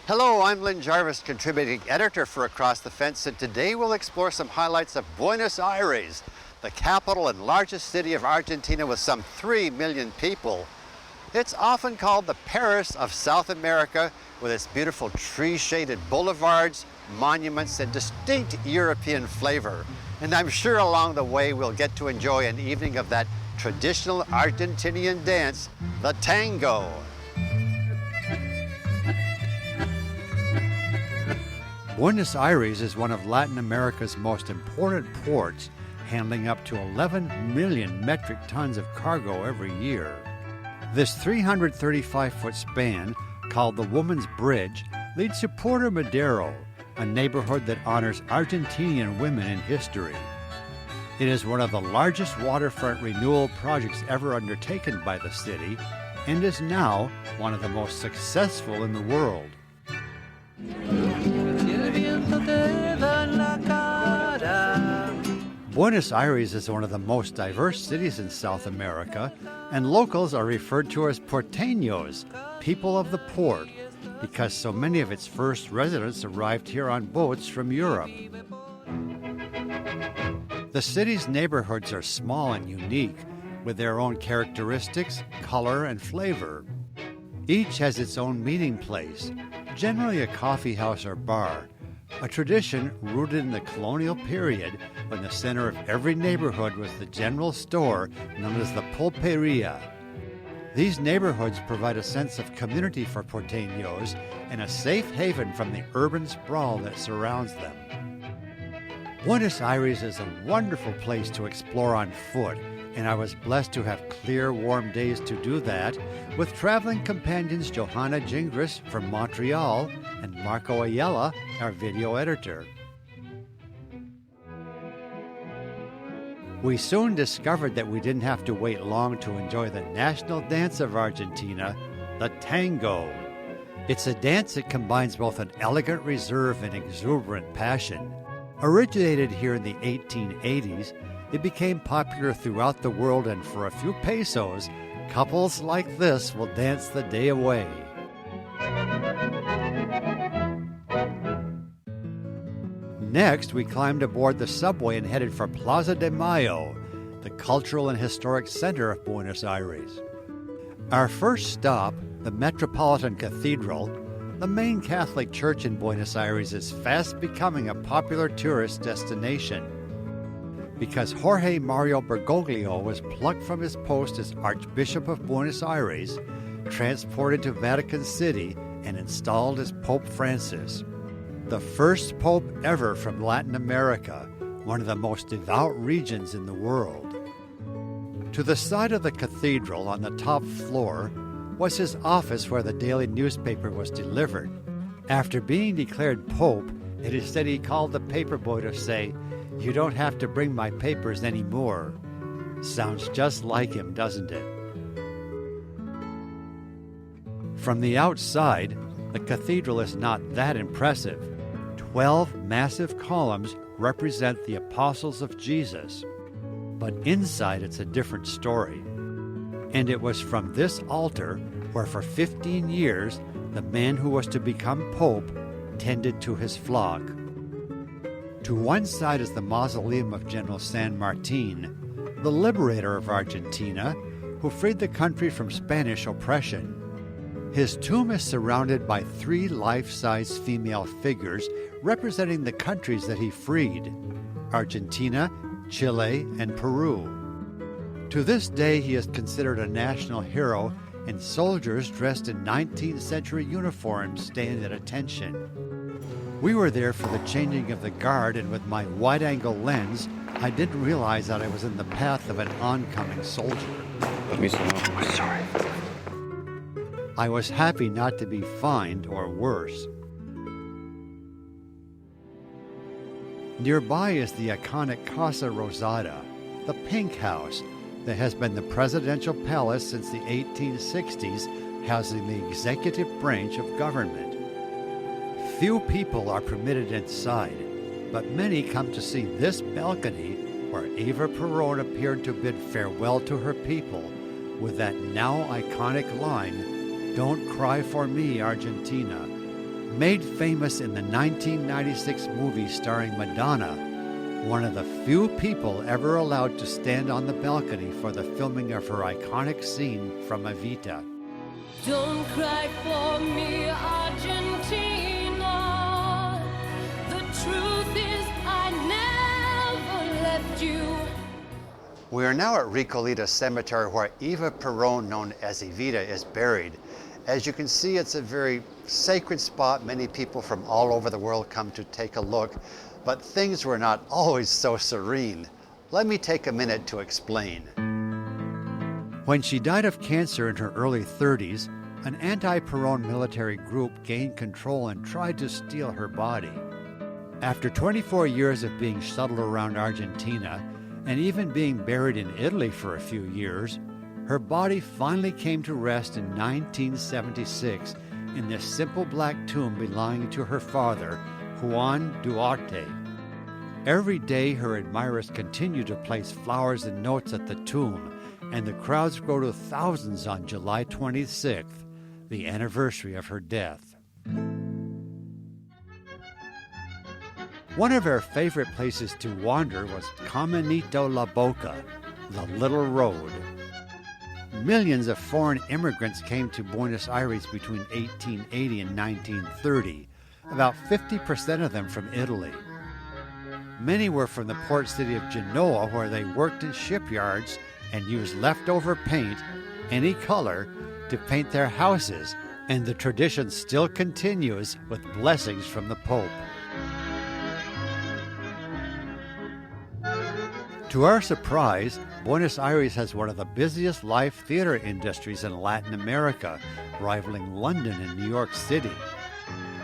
Hello, I'm Lyn Jarvis, contributing editor for Across the Fence, and today we'll explore some highlights of Buenos Aires, the capital and largest city of Argentina with some 3 million people. It's often called the Paris of South America, with its beautiful tree-shaded boulevards, monuments, and distinct European flavor. And I'm sure along the way we'll get to enjoy an evening of that traditional Argentinian dance, the tango. Buenos Aires is one of Latin America's most important ports, handling up to 11 million metric tons of cargo every year. This 335-foot span, called the Woman's Bridge, leads to Puerto Madero, a neighborhood that honors Argentinian women in history. It is one of the largest waterfront renewal projects ever undertaken by the city, and is now one of the most successful in the world. Buenos Aires is one of the most diverse cities in South America, and locals are referred to as porteños, people of the port, because so many of its first residents arrived here on boats from Europe. The city's neighborhoods are small and unique, with their own characteristics, color, and flavor. Each has its own meeting place, generally a coffee house or bar, a tradition rooted in the colonial period when the center of every neighborhood was the general store known as the pulperia. These neighborhoods provide a sense of community for porteños and a safe haven from the urban sprawl that surrounds them. Buenos Aires is a wonderful place to explore on foot, and I was blessed to have clear, warm days to do that with traveling companions Johanna Gingras from Montreal and Marco Ayala, our video editor. We soon discovered that we didn't have to wait long to enjoy the national dance of Argentina, the tango. It's a dance that combines both an elegant reserve and exuberant passion. Originated here in the 1880s, it became popular throughout the world, and for a few pesos, couples like this will dance the day away. Next, we climbed aboard the subway and headed for Plaza de Mayo, the cultural and historic center of Buenos Aires. Our first stop, the Metropolitan Cathedral, the main Catholic church in Buenos Aires, is fast becoming a popular tourist destination. Because Jorge Mario Bergoglio was plucked from his post as Archbishop of Buenos Aires, transported to Vatican City, and installed as Pope Francis, the first pope ever from Latin America, one of the most devout regions in the world. To the side of the cathedral, on the top floor, was his office where the daily newspaper was delivered. After being declared pope, it is said he called the paperboy to say, "You don't have to bring my papers anymore." Sounds just like him, doesn't it? From the outside, the cathedral is not that impressive. 12 massive columns represent the apostles of Jesus. But inside it's a different story. And it was from this altar where for 15 years the man who was to become pope tended to his flock. To one side is the mausoleum of General San Martin, the liberator of Argentina, who freed the country from Spanish oppression. His tomb is surrounded by 3 life-size female figures representing the countries that he freed: Argentina, Chile, and Peru. To this day, he is considered a national hero, and soldiers dressed in 19th century uniforms stand at attention. We were there for the changing of the guard, and with my wide-angle lens, I didn't realize that I was in the path of an oncoming soldier. Sorry. I was happy not to be fined or worse. Nearby is the iconic Casa Rosada, the Pink House, that has been the presidential palace since the 1860s, housing the executive branch of government. Few people are permitted inside, but many come to see this balcony where Eva Perón appeared to bid farewell to her people with that now iconic line, "Don't cry for me, Argentina." Made famous in the 1996 movie starring Madonna, one of the few people ever allowed to stand on the balcony for the filming of her iconic scene from Evita. Don't cry for me, Argentina. The truth is I never left you. We are now at Recoleta Cemetery where Eva Perón, known as Evita, is buried. As you can see, it's a very sacred spot. Many people from all over the world come to take a look, but things were not always so serene. Let me take a minute to explain. When she died of cancer in her early 30s, an anti-Perón military group gained control and tried to steal her body. After 24 years of being shuttled around Argentina, and even being buried in Italy for a few years, her body finally came to rest in 1976 in this simple black tomb belonging to her father, Juan Duarte. Every day, her admirers continue to place flowers and notes at the tomb, and the crowds grow to thousands on July 26th, the anniversary of her death. One of her favorite places to wander was Caminito La Boca, the Little Road. Millions of foreign immigrants came to Buenos Aires between 1880 and 1930, about 50% of them from Italy. Many were from the port city of Genoa, where they worked in shipyards and used leftover paint, any color, to paint their houses, and the tradition still continues with blessings from the Pope. To our surprise, Buenos Aires has one of the busiest live theater industries in Latin America, rivaling London and New York City.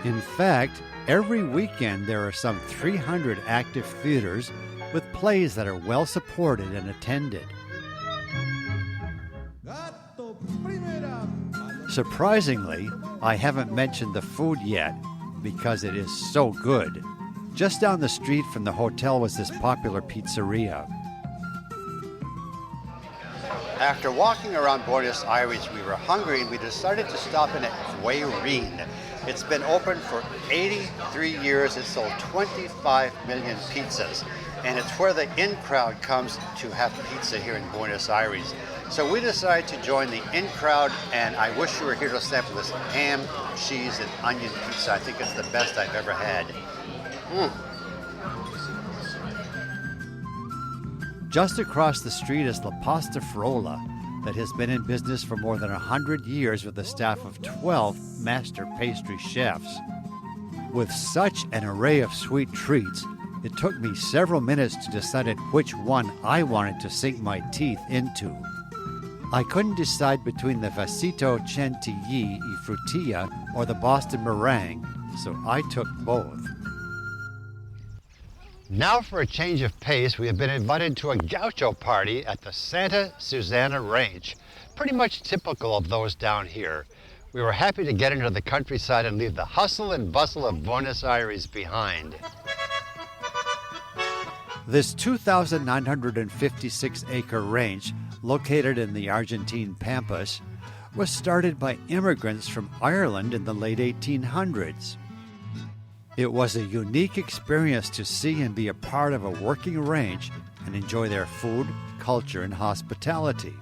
In fact, every weekend there are some 300 active theaters with plays that are well supported and attended. Surprisingly, I haven't mentioned the food yet because it is so good. Just down the street from the hotel was this popular pizzeria. After walking around Buenos Aires, we were hungry and we decided to stop in at Guayrin. It's been open for 83 years. It's sold 25 million pizzas. And it's where the in-crowd comes to have pizza here in Buenos Aires. So we decided to join the in-crowd, and I wish you were here to sample this ham, cheese, and onion pizza. I think it's the best I've ever had. Just across the street is La Pasta Frola, that has been in business for more than 100 years with a staff of 12 master pastry chefs. With such an array of sweet treats, it took me several minutes to decide which one I wanted to sink my teeth into. I couldn't decide between the Vasito Chantilly y Frutilla or the Boston Meringue, so I took both. Now for a change of pace, we have been invited to a gaucho party at the Santa Susana Ranch, pretty much typical of those down here. We were happy to get into the countryside and leave the hustle and bustle of Buenos Aires behind. This 2,956-acre ranch, located in the Argentine Pampas, was started by immigrants from Ireland in the late 1800s. It was a unique experience to see and be a part of a working ranch and enjoy their food, culture, and hospitality.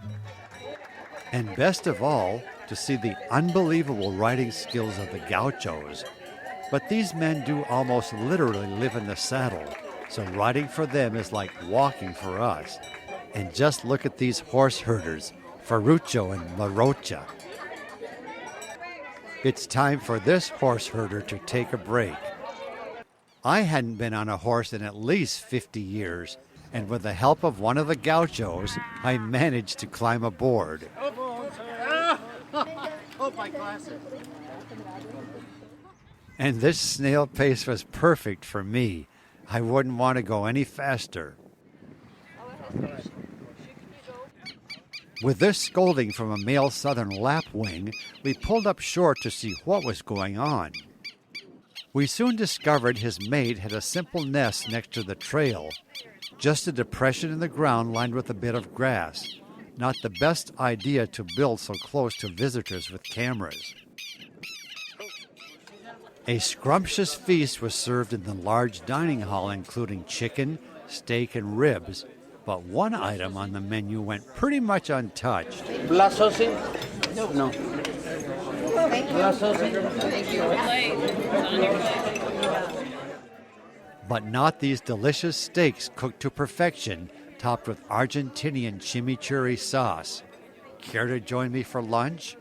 And best of all, to see the unbelievable riding skills of the gauchos. But these men do almost literally live in the saddle, so riding for them is like walking for us. And just look at these horse herders, Ferruccio and La Rocha. It's time for this horse herder to take a break. I hadn't been on a horse in at least 50 years, and with the help of one of the gauchos, I managed to climb aboard. My glasses. And this snail pace was perfect for me. I wouldn't want to go any faster. With this scolding from a male southern lapwing, we pulled up short to see what was going on. We soon discovered his mate had a simple nest next to the trail, just a depression in the ground lined with a bit of grass. Not the best idea to build so close to visitors with cameras. A scrumptious feast was served in the large dining hall, including chicken, steak, and ribs, but one item on the menu went pretty much untouched. Blood sausage? No. Blood sausage? Thank you. But not these delicious steaks cooked to perfection, topped with Argentinian chimichurri sauce. Care to join me for lunch?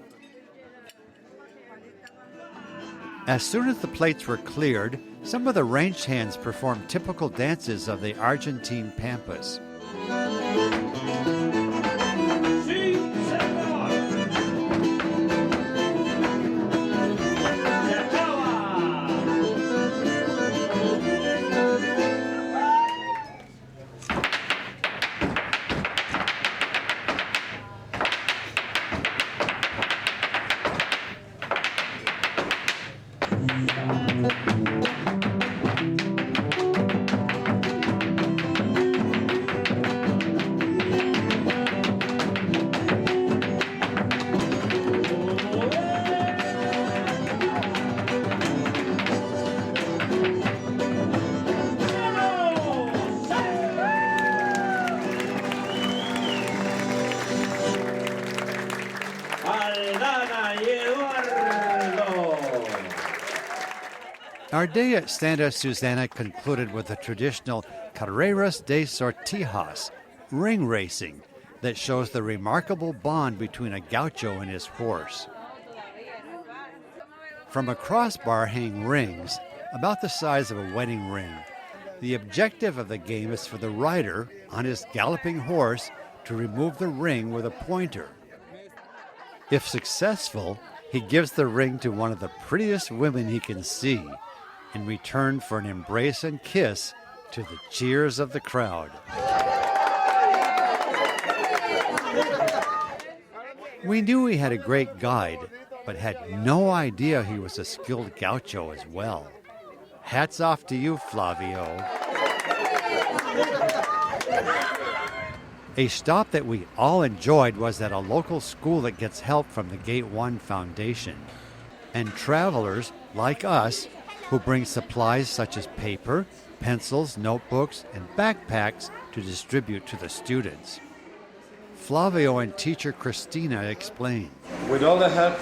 As soon as the plates were cleared, some of the ranch hands performed typical dances of the Argentine pampas. Our day at Santa Susana concluded with the traditional Carreras de Sortijas, ring racing, that shows the remarkable bond between a gaucho and his horse. From a crossbar hang rings, about the size of a wedding ring. The objective of the game is for the rider, on his galloping horse, to remove the ring with a pointer. If successful, he gives the ring to one of the prettiest women he can see, in return for an embrace and kiss to the cheers of the crowd. We knew he had a great guide, but had no idea he was a skilled gaucho as well. Hats off to you, Flavio. A stop that we all enjoyed was at a local school that gets help from the Gate 1 Foundation. And travelers, like us, who bring supplies such as paper, pencils, notebooks, and backpacks to distribute to the students. Flavio and teacher Christina explain. With all the help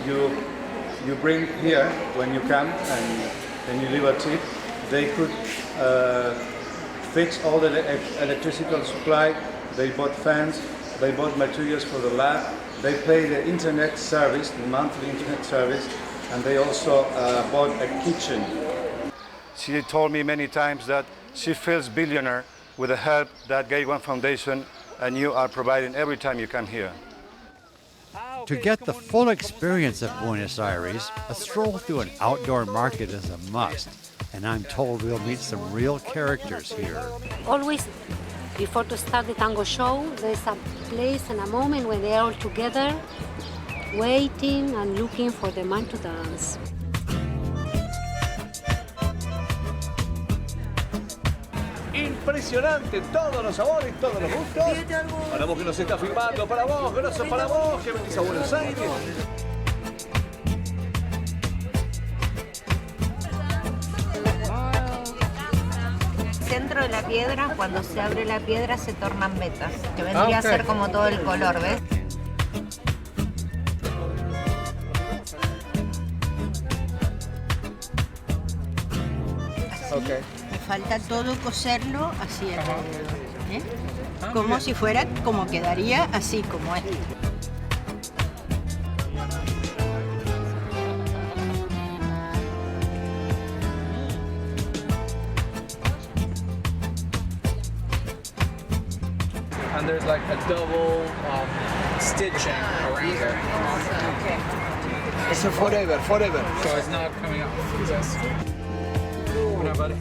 you bring here when you come and you leave a tip, they could fix all the electrical supply. They bought fans, they bought materials for the lab, they pay the internet service, the monthly internet service, and they also bought a kitchen. She told me many times that she feels billionaire with the help that Gate 1 Foundation and you are providing every time you come here. To get the full experience of Buenos Aires, a stroll through an outdoor market is a must, and I'm told we'll meet some real characters here. Always, before to start the tango show, there's a place and a moment when they're all together, waiting and looking for the man to dance. Impresionante, todos los sabores, todos los gustos. Para vos que nos está filmando, para vos, grosso para vos, que venís a Buenos Aires. Centro de la piedra, cuando se abre la piedra se tornan vetas, que vendría a ser como todo el color, ¿ves? Okay. Me falta todo coserlo así alrededor, ¿eh? Como si fuera, como quedaría así como es. And there's like a double stitching around it. Okay. It's a forever. So it's not coming out. Yes. What up, buddy?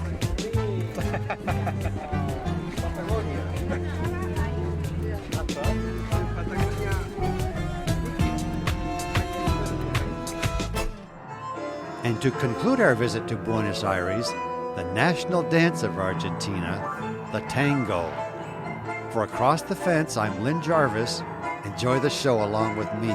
And to conclude our visit to Buenos Aires, the national dance of Argentina, the tango. For Across the Fence, I'm Lyn Jarvis. Enjoy the show along with me.